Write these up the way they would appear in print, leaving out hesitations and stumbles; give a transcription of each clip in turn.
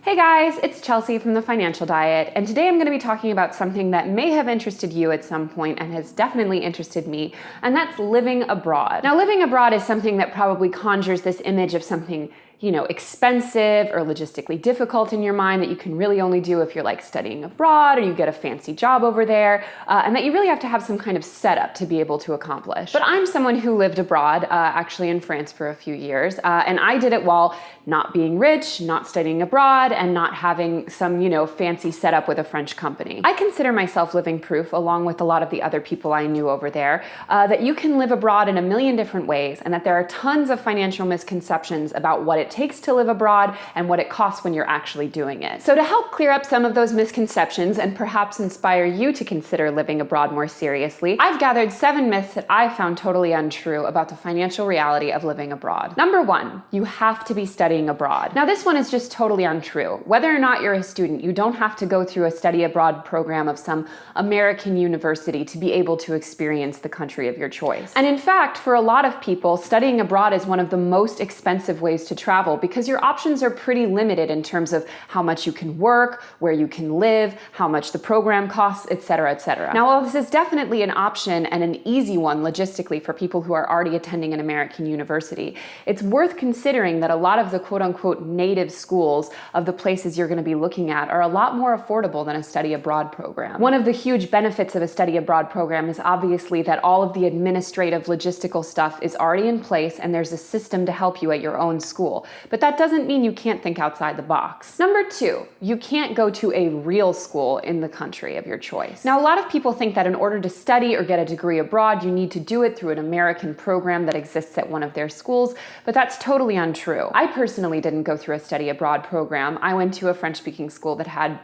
Hey guys, it's Chelsea from The Financial Diet, and today I'm going to be talking about something that may have interested you at some point and has definitely interested me, and that's living abroad. Now, living abroad is something that probably conjures this image of something expensive or logistically difficult in your mind that you can really only do if you're like studying abroad or you get a fancy job over there, and that you really have to have some kind of setup to be able to accomplish. But I'm someone who lived abroad, actually in France for a few years, and I did it while not being rich, not studying abroad, and not having some, fancy setup with a French company. I consider myself living proof, along with a lot of the other people I knew over there, that you can live abroad in a million different ways, and that there are tons of financial misconceptions about what it takes to live abroad and what it costs when you're actually doing it. So to help clear up some of those misconceptions and perhaps inspire you to consider living abroad more seriously, I've gathered 7 myths that I found totally untrue about the financial reality of living abroad. Number 1, you have to be studying abroad. Now this one is just totally untrue. Whether or not you're a student, you don't have to go through a study abroad program of some American university to be able to experience the country of your choice. And in fact, for a lot of people, studying abroad is one of the most expensive ways to travel because your options are pretty limited in terms of how much you can work, where you can live, how much the program costs, etc., etc. Now, while this is definitely an option and an easy one logistically for people who are already attending an American university, it's worth considering that a lot of the quote-unquote native schools of the places you're going to be looking at are a lot more affordable than a study abroad program. One of the huge benefits of a study abroad program is obviously that all of the administrative logistical stuff is already in place and there's a system to help you at your own school. But that doesn't mean you can't think outside the box. Number 2, you can't go to a real school in the country of your choice. Now, a lot of people think that in order to study or get a degree abroad, you need to do it through an American program that exists at one of their schools, but that's totally untrue. I personally didn't go through a study abroad program. I went to a French-speaking school that had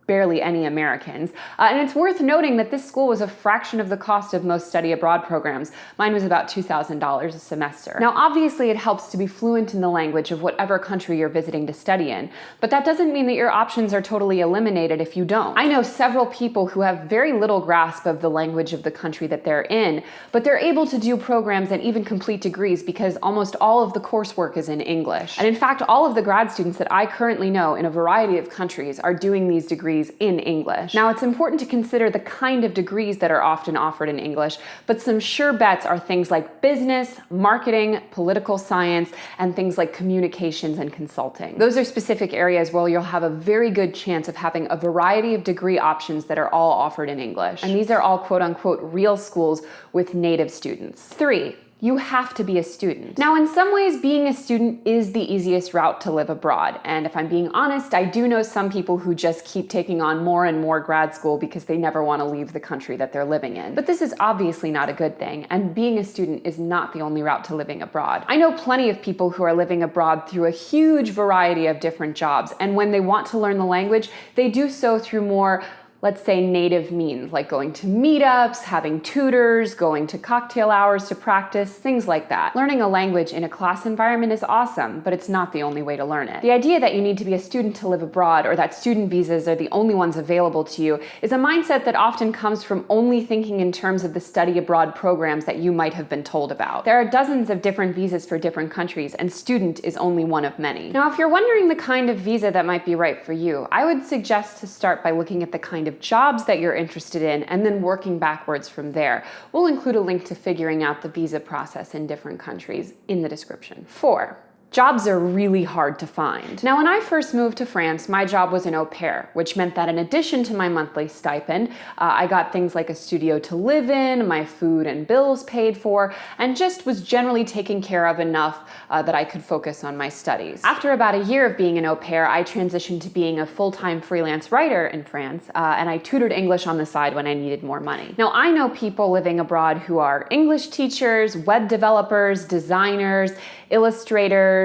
barely any Americans. And it's worth noting that this school was a fraction of the cost of most study abroad programs. Mine was about $2,000 a semester. Now, obviously it helps to be fluent in the language of whatever country you're visiting to study in, but that doesn't mean that your options are totally eliminated if you don't. I know several people who have very little grasp of the language of the country that they're in, but they're able to do programs and even complete degrees because almost all of the coursework is in English. And in fact, all of the grad students that I currently know in a variety of countries are doing these degrees in English. Now, it's important to consider the kind of degrees that are often offered in English, but some sure bets are things like business, marketing, political science, and things like communications and consulting. Those are specific areas where you'll have a very good chance of having a variety of degree options that are all offered in English. And these are all quote-unquote real schools with native students. 3, you have to be a student. Now, in some ways, being a student is the easiest route to live abroad. And if I'm being honest, I do know some people who just keep taking on more and more grad school because they never want to leave the country that they're living in. But this is obviously not a good thing, and being a student is not the only route to living abroad. I know plenty of people who are living abroad through a huge variety of different jobs, and when they want to learn the language, they do so through more, let's say, native means, like going to meetups, having tutors, going to cocktail hours to practice, things like that. Learning a language in a class environment is awesome, but it's not the only way to learn it. The idea that you need to be a student to live abroad or that student visas are the only ones available to you is a mindset that often comes from only thinking in terms of the study abroad programs that you might have been told about. There are dozens of different visas for different countries, and student is only one of many. Now, if you're wondering the kind of visa that might be right for you, I would suggest to start by looking at the kind of jobs that you're interested in and then working backwards from there. We'll include a link to figuring out the visa process in different countries in the description. 4, jobs are really hard to find. Now, when I first moved to France, my job was an au pair, which meant that in addition to my monthly stipend, I got things like a studio to live in, my food and bills paid for, and just was generally taken care of enough that I could focus on my studies. After about a year of being an au pair, I transitioned to being a full-time freelance writer in France, and I tutored English on the side when I needed more money. Now, I know people living abroad who are English teachers, web developers, designers, illustrators,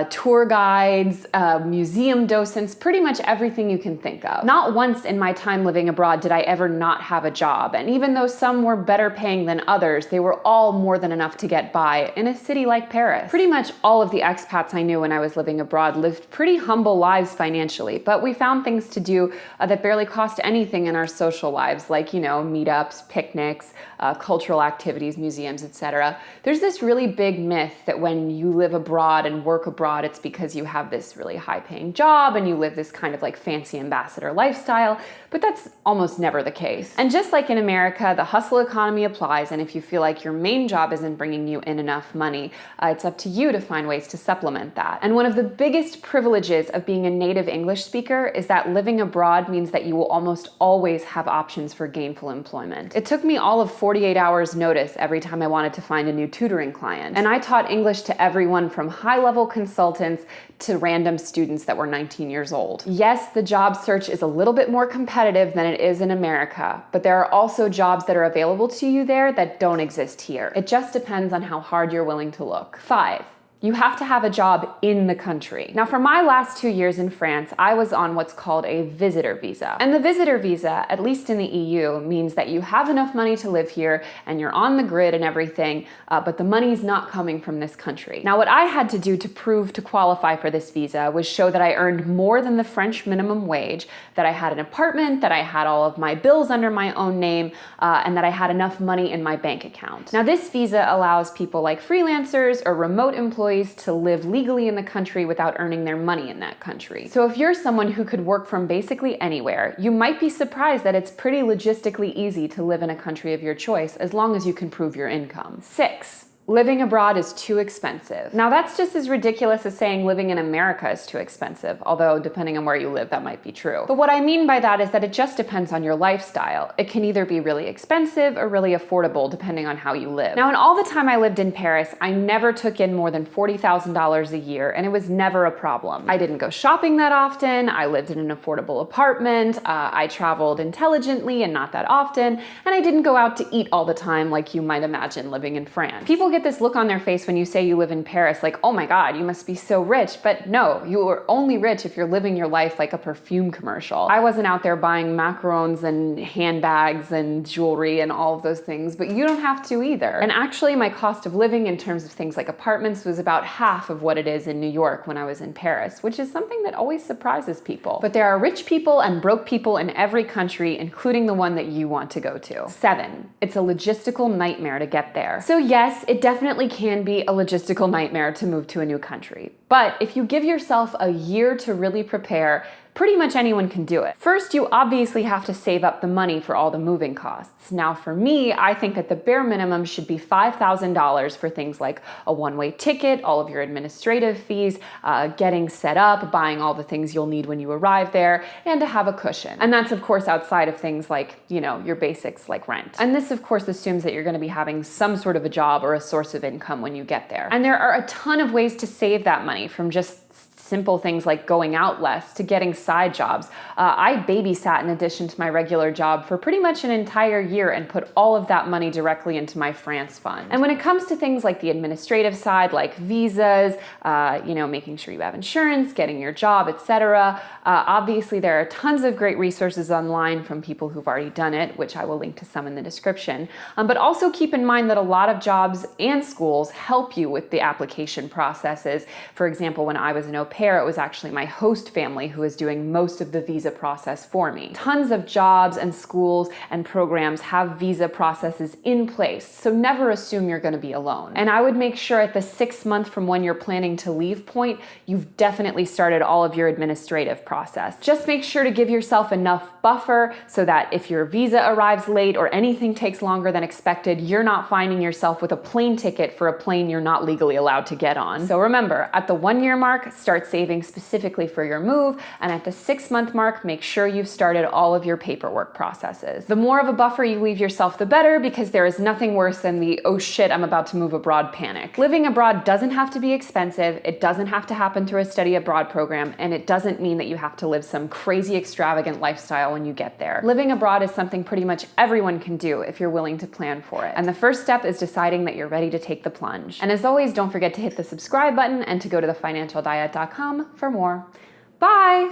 tour guides, museum docents, pretty much everything you can think of. Not once in my time living abroad did I ever not have a job, and even though some were better paying than others, they were all more than enough to get by in a city like Paris. Pretty much all of the expats I knew when I was living abroad lived pretty humble lives financially, but we found things to do that barely cost anything in our social lives, like, meetups, picnics, cultural activities, museums, etc. There's this really big myth that when you live abroad and work abroad, it's because you have this really high-paying job and you live this kind of like fancy ambassador lifestyle, but that's almost never the case. And just like in America, the hustle economy applies, and if you feel like your main job isn't bringing you in enough money, it's up to you to find ways to supplement that. And one of the biggest privileges of being a native English speaker is that living abroad means that you will almost always have options for gainful employment. It took me all of 48 hours notice every time I wanted to find a new tutoring client. And I taught English to everyone from high-level consultants to random students that were 19 years old. Yes, the job search is a little bit more competitive than it is in America, but there are also jobs that are available to you there that don't exist here. It just depends on how hard you're willing to look. 5. You have to have a job in the country. Now, for my last 2 years in France, I was on what's called a visitor visa. And the visitor visa, at least in the EU, means that you have enough money to live here and you're on the grid and everything, but the money's not coming from this country. Now, what I had to do to prove to qualify for this visa was show that I earned more than the French minimum wage, that I had an apartment, that I had all of my bills under my own name, and that I had enough money in my bank account. Now, this visa allows people like freelancers or remote employees to live legally in the country without earning their money in that country. So if you're someone who could work from basically anywhere, you might be surprised that it's pretty logistically easy to live in a country of your choice as long as you can prove your income. 6. Living abroad is too expensive. Now that's just as ridiculous as saying living in America is too expensive, although depending on where you live, that might be true. But what I mean by that is that it just depends on your lifestyle. It can either be really expensive or really affordable depending on how you live. Now in all the time I lived in Paris, I never took in more than $40,000 a year, and it was never a problem. I didn't go shopping that often, I lived in an affordable apartment, I traveled intelligently and not that often, and I didn't go out to eat all the time like you might imagine living in France. People get this look on their face when you say you live in Paris, like, oh my God, you must be so rich. But no, you are only rich if you're living your life like a perfume commercial. I wasn't out there buying macarons and handbags and jewelry and all of those things, but you don't have to either. And actually my cost of living in terms of things like apartments was about half of what it is in New York when I was in Paris, which is something that always surprises people. But there are rich people and broke people in every country, including the one that you want to go to. 7. It's a logistical nightmare to get there. So yes, it definitely can be a logistical nightmare to move to a new country. But if you give yourself a year to really prepare, pretty much anyone can do it. First, you obviously have to save up the money for all the moving costs. Now for me, I think that the bare minimum should be $5,000 for things like a one-way ticket, all of your administrative fees, getting set up, buying all the things you'll need when you arrive there, and to have a cushion. And that's of course outside of things like, your basics like rent. And this of course assumes that you're going to be having some sort of a job or a source of income when you get there. And there are a ton of ways to save that money, from just simple things like going out less to getting side jobs. I babysat in addition to my regular job for pretty much an entire year and put all of that money directly into my France fund. And when it comes to things like the administrative side, like visas, making sure you have insurance, getting your job, etc., obviously there are tons of great resources online from people who've already done it, which I will link to some in the description. But also keep in mind that a lot of jobs and schools help you with the application processes. For example, when I was an au pair, it was actually my host family who was doing most of the visa process for me. Tons of jobs and schools and programs have visa processes in place, so never assume you're going to be alone. And I would make sure at the 6 month from when you're planning to leave point, you've definitely started all of your administrative process. Just make sure to give yourself enough buffer so that if your visa arrives late or anything takes longer than expected, you're not finding yourself with a plane ticket for a plane you're not legally allowed to get on. So remember, at the 1 year mark, start saving specifically for your move, and at the 6 month mark, make sure you've started all of your paperwork processes. The more of a buffer you leave yourself, the better, because there is nothing worse than the, oh shit, I'm about to move abroad panic. Living abroad doesn't have to be expensive, it doesn't have to happen through a study abroad program, and it doesn't mean that you have to live some crazy extravagant lifestyle when you get there. Living abroad is something pretty much everyone can do if you're willing to plan for it. And the first step is deciding that you're ready to take the plunge. And as always, don't forget to hit the subscribe button and to go to thefinancialdiet.com for more. Bye!